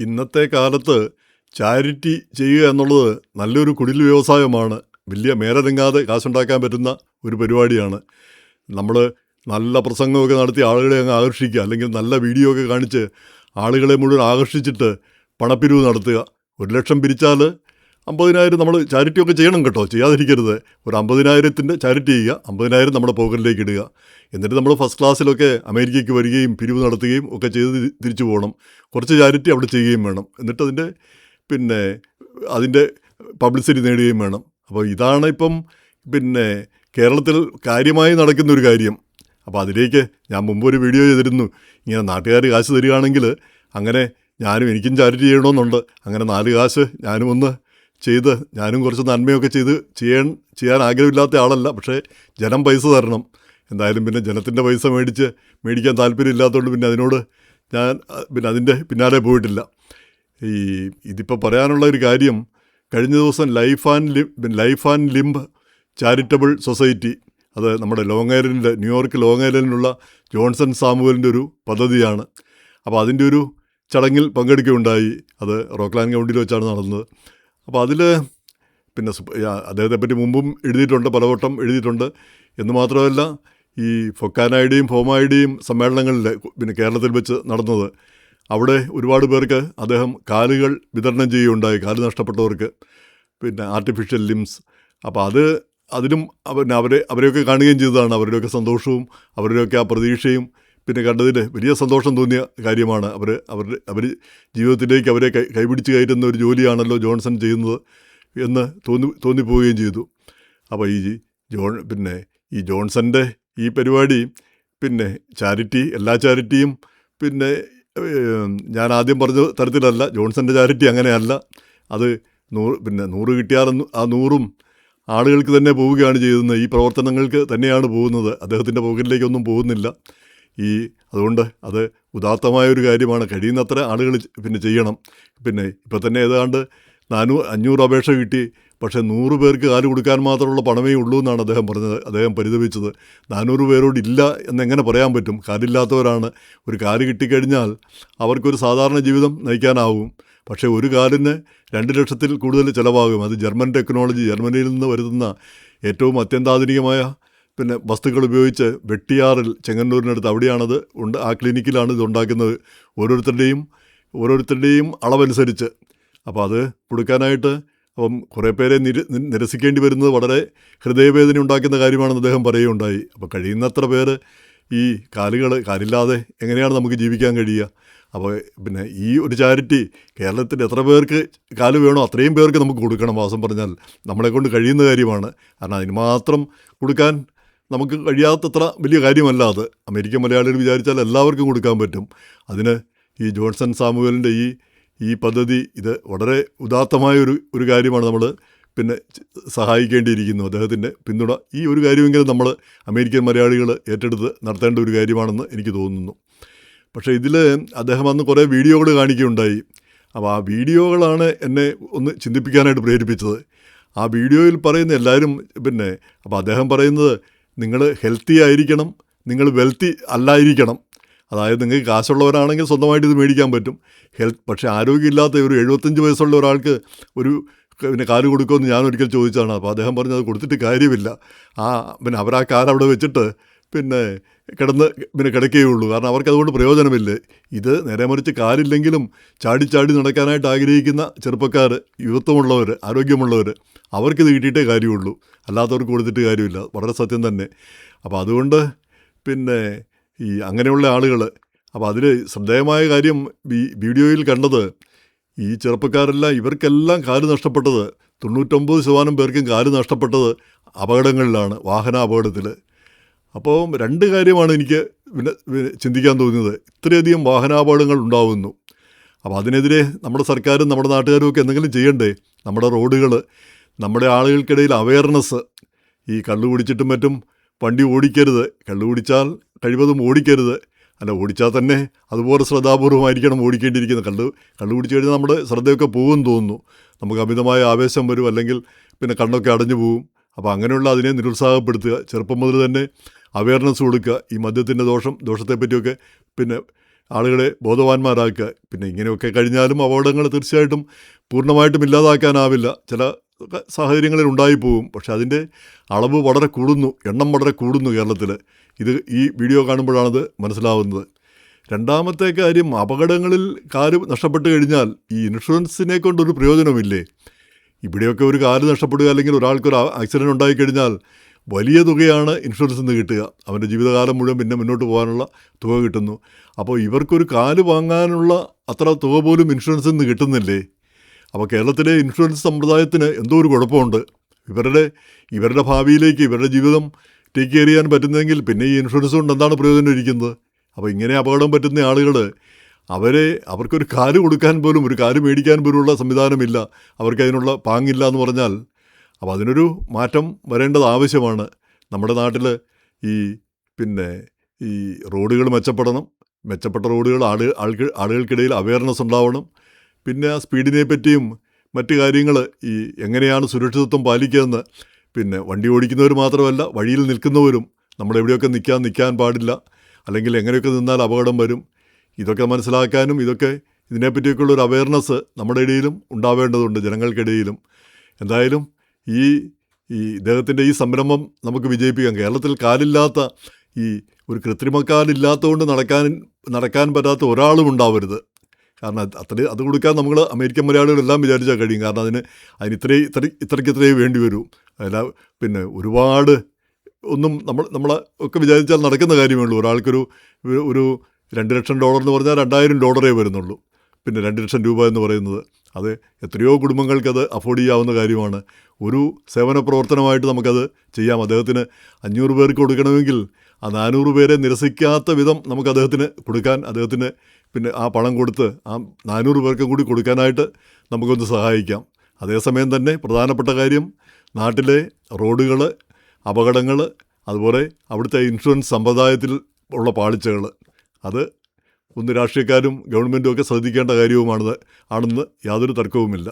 ഇന്നത്തെ കാലത്ത് ചാരിറ്റി ചെയ്യുക എന്നുള്ളത് നല്ലൊരു കുടിൽ വ്യവസായമാണ്. വലിയ മേലനങ്ങാതെ കാശുണ്ടാക്കാൻ പറ്റുന്ന ഒരു പരിപാടിയാണ്. നമ്മൾ നല്ല പ്രസംഗമൊക്കെ നടത്തി ആളുകളെ അങ്ങ് ആകർഷിക്കുക, അല്ലെങ്കിൽ നല്ല വീഡിയോ ഒക്കെ കാണിച്ച് ആളുകളെ മുഴുവൻ ആകർഷിച്ചിട്ട് പണപ്പിരിവ് നടത്തുക. 1,00,000 പിരിച്ചാൽ 50,000 നമ്മൾ ചാരിറ്റിയൊക്കെ ചെയ്യണം കേട്ടോ, ചെയ്യാതിരിക്കരുത്. ഒരു 50,000-ൻ്റെ ചാരിറ്റി ചെയ്യുക, 50,000 നമ്മുടെ പോക്കറ്റിലേക്ക് ഇടുക. എന്നിട്ട് നമ്മൾ ഫസ്റ്റ് ക്ലാസ്സിലൊക്കെ അമേരിക്കയ്ക്ക് വരികയും പിരിവ് നടത്തുകയും ഒക്കെ ചെയ്ത് തിരിച്ചു പോകണം. കുറച്ച് ചാരിറ്റി അവിടെ ചെയ്യുകയും വേണം. എന്നിട്ട് അതിൻ്റെ പബ്ലിസിറ്റി നേടുകയും വേണം. അപ്പോൾ ഇതാണ് ഇപ്പം കേരളത്തിൽ കാര്യമായി നടക്കുന്നൊരു കാര്യം. അപ്പോൾ അതിലേക്ക് ഞാൻ മുമ്പൊരു വീഡിയോ ചെയ്തിരുന്നു. ഇങ്ങനെ നാട്ടുകാർ കാശ് തരികയാണെങ്കിൽ അങ്ങനെ എനിക്കും ചാരിറ്റി ചെയ്യണമെന്നുണ്ട്. അങ്ങനെ 4 കാശ് ഞാനും കുറച്ച് നന്മയൊക്കെ ചെയ്യാൻ ആഗ്രഹമില്ലാത്ത ആളല്ല. പക്ഷേ ജനം പൈസ തരണം. എന്തായാലും ജനത്തിൻ്റെ പൈസ മേടിക്കാൻ താല്പര്യമില്ലാത്തതുകൊണ്ട് അതിനോട് ഞാൻ അതിൻ്റെ പിന്നാലെ പോയിട്ടില്ല. ഇതിപ്പോൾ പറയാനുള്ള ഒരു കാര്യം, കഴിഞ്ഞ ദിവസം life and limb charitable society, അത് നമ്മുടെ ന്യൂയോർക്ക് ലോങ് ഐലൻഡിലുള്ള ജോൺസൺ സാമുവലിൻ്റെ ഒരു പദ്ധതിയാണ്. അപ്പോൾ അതിൻ്റെ ഒരു ചടങ്ങിൽ പങ്കെടുക്കുകയുണ്ടായി. അത് റോക്ക്ലാൻഡ് കൗണ്ടിയിൽ വെച്ചാണ് നടന്നത്. അപ്പോൾ അതിൽ അദ്ദേഹത്തെപ്പറ്റി മുമ്പും എഴുതിയിട്ടുണ്ട്, പലവട്ടം എഴുതിയിട്ടുണ്ട്. എന്ന് മാത്രമല്ല, ഈ ഫൊക്കാനയുടെയും ഫോമായുടെയും സമ്മേളനങ്ങളിൽ കേരളത്തിൽ വെച്ച് നടന്നത്, അവിടെ ഒരുപാട് പേർക്ക് അദ്ദേഹം കാലുകൾ വിതരണം ചെയ്യുകയുണ്ടായി, കാല് നഷ്ടപ്പെട്ടവർക്ക്, ആർട്ടിഫിഷ്യൽ ലിംസ്. അപ്പോൾ അതിനും അവരെയൊക്കെ കാണുകയും ചെയ്തതാണ്. അവരുടെയൊക്കെ സന്തോഷവും അവരുടെയൊക്കെ ആ പ്രതീക്ഷയും കണ്ടതിൽ വലിയ സന്തോഷം തോന്നിയ കാര്യമാണ്. അവർ ജീവിതത്തിലേക്ക് അവരെ കൈപിടിച്ച് കയറ്റുന്ന ഒരു ജോലിയാണല്ലോ ജോൺസൺ ചെയ്യുന്നത് എന്ന് തോന്നിപ്പോവുകയും ചെയ്തു. അപ്പോൾ ഈ ജോൺസൻ്റെ ഈ പരിപാടി ചാരിറ്റി, എല്ലാ ചാരിറ്റിയും ഞാൻ ആദ്യം പറഞ്ഞ തരത്തിലല്ല. ജോൺസൻ്റെ ചാരിറ്റി അങ്ങനെയല്ല. അത് 100 കിട്ടിയാൽ ആ 100ഉം ആളുകൾക്ക് തന്നെ പോവുകയാണ് ചെയ്യുന്നത്. ഈ പ്രവർത്തനങ്ങൾക്ക് തന്നെയാണ് പോകുന്നത്. അദ്ദേഹത്തിൻ്റെ പോക്കറ്റിലേക്കൊന്നും പോകുന്നില്ല. അതുകൊണ്ട് അത് ഉദാത്തമായൊരു കാര്യമാണ്. കഴിയുന്നത്ര ആളുകൾ ചെയ്യണം. ഇപ്പോൾ തന്നെ ഏതാണ്ട് 500 അപേക്ഷ കിട്ടി. പക്ഷേ 100 പേർക്ക് കാല് കൊടുക്കാൻ മാത്രമുള്ള പണമേ ഉള്ളൂ എന്നാണ് അദ്ദേഹം പറഞ്ഞത്. അദ്ദേഹം പരിതപിച്ചത്. 400 പേരോട് ഇല്ല എന്നെങ്ങനെ പറയാൻ പറ്റും? കാലില്ലാത്തവരാണ്. ഒരു കാല് കിട്ടിക്കഴിഞ്ഞാൽ അവർക്കൊരു സാധാരണ ജീവിതം നയിക്കാനാവും. പക്ഷേ ഒരു കാലിന് 2 ലക്ഷത്തിൽ കൂടുതൽ ചിലവാകും. അത് ജർമ്മൻ ടെക്നോളജി, ജർമ്മനിയിൽ നിന്ന് വരുത്തുന്ന ഏറ്റവും അത്യന്താധുനികമായ വസ്തുക്കൾ ഉപയോഗിച്ച് വെട്ടിയാറിൽ, ചെങ്ങന്നൂരിനടുത്ത് അവിടെയാണത് ആ ക്ലിനിക്കിലാണ് ഇതുണ്ടാക്കുന്നത്. ഓരോരുത്തരുടെയും അളവനുസരിച്ച്. അപ്പോൾ അത് കൊടുക്കാനായിട്ട് കുറേ പേരെ നിരസിക്കേണ്ടി വരുന്നത് വളരെ ഹൃദയവേദന ഉണ്ടാക്കുന്ന കാര്യമാണെന്ന് അദ്ദേഹം പറയുകയുണ്ടായി. അപ്പോൾ കഴിയുന്നത്ര പേര് ഈ കാലില്ലാതെ എങ്ങനെയാണ് നമുക്ക് ജീവിക്കാൻ കഴിയുക? അപ്പോൾ ഈ ഒരു ചാരിറ്റി കേരളത്തിൽ എത്ര പേർക്ക് കാല് വേണോ അത്രയും പേർക്ക് നമുക്ക് കൊടുക്കണം. വാസം പറഞ്ഞാൽ നമ്മളെക്കൊണ്ട് കഴിയുന്ന കാര്യമാണ്. കാരണം അതിന് മാത്രം കൊടുക്കാൻ നമുക്ക് കഴിയാത്തത്ര വലിയ കാര്യമല്ല അത്. അമേരിക്കൻ മലയാളികൾ വിചാരിച്ചാൽ എല്ലാവർക്കും കൊടുക്കാൻ പറ്റും. അതിന് ഈ ജോൺസൺ സാമുവലിൻ്റെ ഈ പദ്ധതി, ഇത് വളരെ ഉദാത്തമായൊരു കാര്യമാണ്. നമ്മൾ സഹായിക്കേണ്ടിയിരിക്കുന്നു. അദ്ദേഹത്തിൻ്റെ പിന്തുണ, ഈ ഒരു കാര്യമെങ്കിലും നമ്മൾ അമേരിക്കൻ മലയാളികൾ ഏറ്റെടുത്ത് നടത്തേണ്ട ഒരു കാര്യമാണെന്ന് എനിക്ക് തോന്നുന്നു. പക്ഷേ ഇതിൽ അദ്ദേഹം അന്ന് കുറേ വീഡിയോകൾ കാണിക്കുകയുണ്ടായി. അപ്പോൾ ആ വീഡിയോകളാണ് എന്നെ ഒന്ന് ചിന്തിപ്പിക്കാനായിട്ട് പ്രേരിപ്പിച്ചത്. ആ വീഡിയോയിൽ പറയുന്ന എല്ലാവരും അപ്പോൾ അദ്ദേഹം പറയുന്നത്, നിങ്ങൾ ഹെൽത്തി ആയിരിക്കണം, നിങ്ങൾ വെൽത്തി അല്ലായിരിക്കണം. അതായത് നിങ്ങൾക്ക് കാശുള്ളവരാണെങ്കിൽ സ്വന്തമായിട്ട് ഇത് മേടിക്കാൻ പറ്റും. പക്ഷേ ആരോഗ്യമില്ലാത്ത ഒരു 75 വയസ്സുള്ള ഒരാൾക്ക് ഒരു കാല് കൊടുക്കുമെന്ന് ഞാൻ ഒരിക്കൽ ചോദിച്ചതാണ്. അപ്പോൾ അദ്ദേഹം പറഞ്ഞു, അത് കൊടുത്തിട്ട് കാര്യമില്ല. അവരാ കാലവിടെ വെച്ചിട്ട് കിടക്കുകയുള്ളൂ. കാരണം അവർക്ക് അതുകൊണ്ട് പ്രയോജനമില്ല. ഇത് നേരെ മറിച്ച് കാലില്ലെങ്കിലും ചാടി നടക്കാനായിട്ട് ആഗ്രഹിക്കുന്ന ചെറുപ്പക്കാർ, യുവത്വമുള്ളവർ, ആരോഗ്യമുള്ളവർ, അവർക്കിത് കിട്ടിയിട്ടേ കാര്യമുള്ളൂ. അല്ലാത്തവർക്ക് കൊടുത്തിട്ട് കാര്യമില്ല. വളരെ സത്യം തന്നെ. അപ്പോൾ അതുകൊണ്ട് അങ്ങനെയുള്ള ആളുകൾ, അപ്പോൾ അതിൽ ശ്രദ്ധേയമായ കാര്യം ഈ വീഡിയോയിൽ കണ്ടത്, ഈ ചെറുപ്പക്കാരെല്ലാം, ഇവർക്കെല്ലാം കാല് നഷ്ടപ്പെട്ടത്, 99% പേർക്കും കാല് നഷ്ടപ്പെട്ടത് അപകടങ്ങളിലാണ്, വാഹന അപകടത്തിൽ. അപ്പോൾ 2 കാര്യമാണ് എനിക്ക് ചിന്തിക്കാൻ തോന്നിയത്. ഇത്രയധികം വാഹനാപകടങ്ങൾ ഉണ്ടാകുന്നു. അപ്പോൾ അതിനെതിരെ നമ്മുടെ സർക്കാരും നമ്മുടെ നാട്ടുകാരും ഒക്കെ എന്തെങ്കിലും ചെയ്യണ്ടേ? നമ്മുടെ റോഡുകൾ, നമ്മുടെ ആളുകൾക്കിടയിൽ അവയർനെസ്, ഈ കള്ളു കുടിച്ചിട്ടും മറ്റും വണ്ടി ഓടിക്കരുത്, കള്ളു കുടിച്ചാൽ കഴിവതും ഓടിക്കരുത്. ഓടിച്ചാൽ തന്നെ അതുപോലെ ശ്രദ്ധാപൂർവമായിരിക്കണം ഓടിക്കേണ്ടിയിരിക്കുന്നത്. കള്ളു കുടിച്ചു കഴിഞ്ഞാൽ നമ്മുടെ ശ്രദ്ധയൊക്കെ പോകുമെന്ന് തോന്നുന്നു. നമുക്ക് അമിതമായ ആവേശം വരും, അല്ലെങ്കിൽ കണ്ണൊക്കെ അടഞ്ഞു പോകും. അപ്പോൾ അങ്ങനെയുള്ള അതിനെ നിരുത്സാഹപ്പെടുത്തുക, ചെറുപ്പം മുതൽ തന്നെ അവയർനെസ് കൊടുക്കുക. ഈ മദ്യത്തിൻ്റെ ദോഷത്തെപ്പറ്റിയൊക്കെ ആളുകളെ ബോധവാന്മാരാക്കുക. പിന്നെ ഇങ്ങനെയൊക്കെ കഴിഞ്ഞാലും അപകടങ്ങൾ തീർച്ചയായിട്ടും പൂർണ്ണമായിട്ടും ഇല്ലാതാക്കാനാവില്ല. ചില സാഹചര്യങ്ങളിൽ ഉണ്ടായിപ്പോവും. പക്ഷെ അതിൻ്റെ അളവ് വളരെ കൂടുന്നു, എണ്ണം വളരെ കൂടുന്നു കേരളത്തിൽ. ഇത് ഈ വീഡിയോ കാണുമ്പോഴാണത് മനസ്സിലാവുന്നത്. രണ്ടാമത്തെ കാര്യം, അപകടങ്ങളിൽ കാല് നഷ്ടപ്പെട്ട് കഴിഞ്ഞാൽ ഈ ഇൻഷുറൻസിനെ കൊണ്ടൊരു പ്രയോജനമില്ലേ? ഇവിടെയൊക്കെ ഒരു കാല് നഷ്ടപ്പെടുക അല്ലെങ്കിൽ ഒരാൾക്കൊരു ആക്സിഡൻറ്റ് ഉണ്ടായിക്കഴിഞ്ഞാൽ വലിയ തുകയാണ് ഇൻഷുറൻസിൽ നിന്ന് കിട്ടുക. അവൻ്റെ ജീവിതകാലം മുഴുവൻ പിന്നെ മുന്നോട്ട് പോകാനുള്ള തുക കിട്ടുന്നു. അപ്പോൾ ഇവർക്കൊരു കാല് വാങ്ങാനുള്ള അത്ര തുക പോലും ഇൻഷുറൻസിൽ നിന്ന് കിട്ടുന്നില്ലേ? അപ്പോൾ കേരളത്തിലെ ഇൻഷുറൻസ് സമ്പ്രദായത്തിന് എന്തോ ഒരു കുഴപ്പമുണ്ട്. ഇവരുടെ ഭാവിയിലേക്ക് ഇവരുടെ ജീവിതം ടേക്ക് കെയർ ചെയ്യാൻ പറ്റുന്നതെങ്കിൽ പിന്നെ ഈ ഇൻഷുറൻസ് കൊണ്ട് എന്താണ് പ്രയോജനം ഇരിക്കുന്നത്? അപ്പോൾ ഇങ്ങനെ അപകടം പറ്റുന്ന ആളുകൾ അവർക്കൊരു കാല് കൊടുക്കാൻ പോലും, ഒരു കാല് മേടിക്കാൻ പോലുള്ള സംവിധാനമില്ല, അവർക്കതിനുള്ള പാങ്ങില്ല എന്ന് പറഞ്ഞാൽ, അപ്പോൾ അതിനൊരു മാറ്റം വരേണ്ടത് ആവശ്യമാണ്. നമ്മുടെ നാട്ടിൽ ഈ റോഡുകൾ മെച്ചപ്പെടണം. മെച്ചപ്പെട്ട റോഡുകൾ ആളുകൾക്കിടയിൽ അവയർനെസ് ഉണ്ടാവണം. പിന്നെ ആ സ്പീഡിനെ പറ്റിയും മറ്റു കാര്യങ്ങൾ, എങ്ങനെയാണ് സുരക്ഷിതത്വം പാലിക്കുകയെന്ന്, പിന്നെ വണ്ടി ഓടിക്കുന്നവർ മാത്രമല്ല വഴിയിൽ നിൽക്കുന്നവരും നമ്മളെവിടെയൊക്കെ നിൽക്കാൻ പാടില്ല, അല്ലെങ്കിൽ എങ്ങനെയൊക്കെ നിന്നാൽ അപകടം വരും, ഇതൊക്കെ മനസ്സിലാക്കാനും ഇതിനെപ്പറ്റിയൊക്കെയുള്ള ഒരു അവയർനെസ് നമ്മുടെ ഇടയിലും ഉണ്ടാവേണ്ടതുണ്ട്, ജനങ്ങൾക്കിടയിലും. എന്തായാലും ഈ ഇദ്ദേഹത്തിൻ്റെ ഈ സംരംഭം നമുക്ക് വിജയിപ്പിക്കാം. കേരളത്തിൽ കാലില്ലാത്ത, ഒരു കൃത്രിമക്കാലില്ലാത്തതുകൊണ്ട് നടക്കാൻ പറ്റാത്ത ഒരാളും ഉണ്ടാവരുത്. കാരണം അത് കൊടുക്കാൻ നമ്മൾ അമേരിക്കൻ മലയാളികളെല്ലാം വിചാരിച്ചാൽ കഴിയും. കാരണം അതിന് ഇത്രയ്ക്ക് വേണ്ടി വരും. അല്ല, പിന്നെ ഒരുപാട് ഒന്നും നമ്മളെ ഒക്കെ വിചാരിച്ചാൽ നടക്കുന്ന കാര്യമേ ഉള്ളൂ. ഒരാൾക്കൊരു $2 ലക്ഷം എന്ന് പറഞ്ഞാൽ $2000 വരുന്നുള്ളൂ. പിന്നെ 2 ലക്ഷം രൂപ എന്ന് പറയുന്നത്, അത് എത്രയോ കുടുംബങ്ങൾക്കത് അഫോർഡ് ചെയ്യാവുന്ന കാര്യമാണ്. ഒരു സേവന പ്രവർത്തനമായിട്ട് നമുക്കത് ചെയ്യാം. അദ്ദേഹത്തിന് 500 പേർക്ക് കൊടുക്കണമെങ്കിൽ ആ 400 പേരെ നിരസിക്കാത്ത വിധം നമുക്ക് അദ്ദേഹത്തിന് കൊടുക്കാൻ, അദ്ദേഹത്തിന് പിന്നെ ആ പണം കൊടുത്ത് ആ 400 പേർക്കും കൂടി കൊടുക്കാനായിട്ട് നമുക്കൊന്ന് സഹായിക്കാം. അതേസമയം തന്നെ പ്രധാനപ്പെട്ട കാര്യം, നാട്ടിലെ റോഡുകൾ, അപകടങ്ങൾ, അതുപോലെ അവിടുത്തെ ഇൻഷുറൻസ് സമ്പ്രദായത്തിൽ ഉള്ള പാളിച്ചകൾ, അത് ഒന്ന് രാഷ്ട്രീയക്കാരും ഗവൺമെൻറ്റും ഒക്കെ ശ്രദ്ധിക്കേണ്ട കാര്യവുമാണെന്ന് യാതൊരു തർക്കവുമില്ല.